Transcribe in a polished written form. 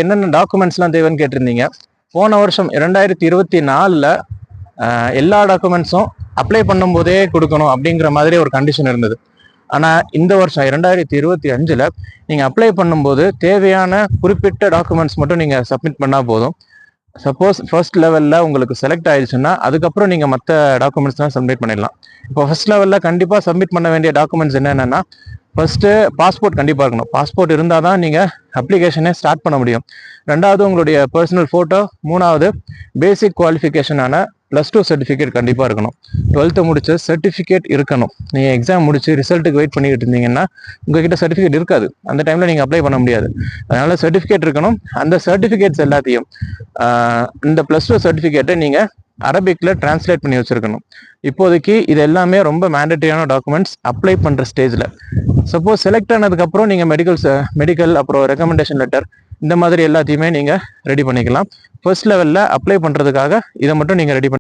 என்னென்ன டாக்குமெண்ட்ஸ்லாம் தேவைன்னு கேட்டிருந்தீங்க. போன வருஷம் 2024 எல்லா டாக்குமெண்ட்ஸும் அப்ளை பண்ணும்போதே கொடுக்கணும் அப்படிங்கிற மாதிரி ஒரு கண்டிஷன் இருந்தது. ஆனால் இந்த வருஷம் 2025 நீங்கள் அப்ளை பண்ணும்போது தேவையான குறிப்பிட்ட டாக்குமெண்ட்ஸ் மட்டும் நீங்கள் சப்மிட் பண்ணால் போதும். சப்போஸ் ஃபர்ஸ்ட் லெவலில் உங்களுக்கு செலக்ட் ஆயிடுச்சுன்னா அதுக்கப்புறம் நீங்கள் மற்ற டாக்குமெண்ட்ஸ்லாம் சப்மிட் பண்ணிடலாம். இப்போ ஃபர்ஸ்ட் லெவலில் கண்டிப்பாக சப்மிட் பண்ண வேண்டிய டாக்குமெண்ட்ஸ் என்னென்னா, ஃபர்ஸ்ட்டு பாஸ்போர்ட் கண்டிப்பாக இருக்கணும். பாஸ்போர்ட் இருந்தால் தான் நீங்கள் அப்ளிகேஷனே ஸ்டார்ட் பண்ண முடியும். ரெண்டாவது உங்களுடைய பர்சனல் ஃபோட்டோ. மூணாவது பேசிக் குவாலிஃபிகேஷனான +2 சர்டிஃபிகேட் கண்டிப்பாக இருக்கணும். 12th முடிச்ச சர்டிஃபிகேட் இருக்கணும். நீங்கள் எக்ஸாம் முடிச்சு ரிசல்ட்டுக்கு வெயிட் பண்ணிக்கிட்டு இருந்தீங்கன்னா உங்ககிட்ட சர்டிஃபிகேட் இருக்காது. அந்த டைமில் நீங்கள் அப்ளை பண்ண முடியாது. அதனால் சர்டிஃபிகேட் இருக்கணும். அந்த சர்டிஃபிகேட்ஸ் எல்லாத்தையும் இந்த +2 சர்டிஃபிகேட்டை நீங்கள் அரபிக்கில் டிரான்ஸ்லேட் பண்ணி வச்சுருக்கணும். இப்போதைக்கு இது எல்லாமே ரொம்ப மேண்டட்டரியான டாக்குமெண்ட்ஸ் அப்ளை பண்ணுற ஸ்டேஜில். சப்போஸ் செலக்ட் ஆனதுக்கப்புறம் நீங்கள் மெடிக்கல் அப்புறம் ரெக்கமெண்டேஷன் லெட்டர் இந்த மாதிரி எல்லாத்தையுமே நீங்கள் ரெடி பண்ணிக்கலாம். ஃபர்ஸ்ட் லெவலில் அப்ளை பண்ணுறதுக்காக இதை மட்டும் நீங்கள் ரெடி பண்ணி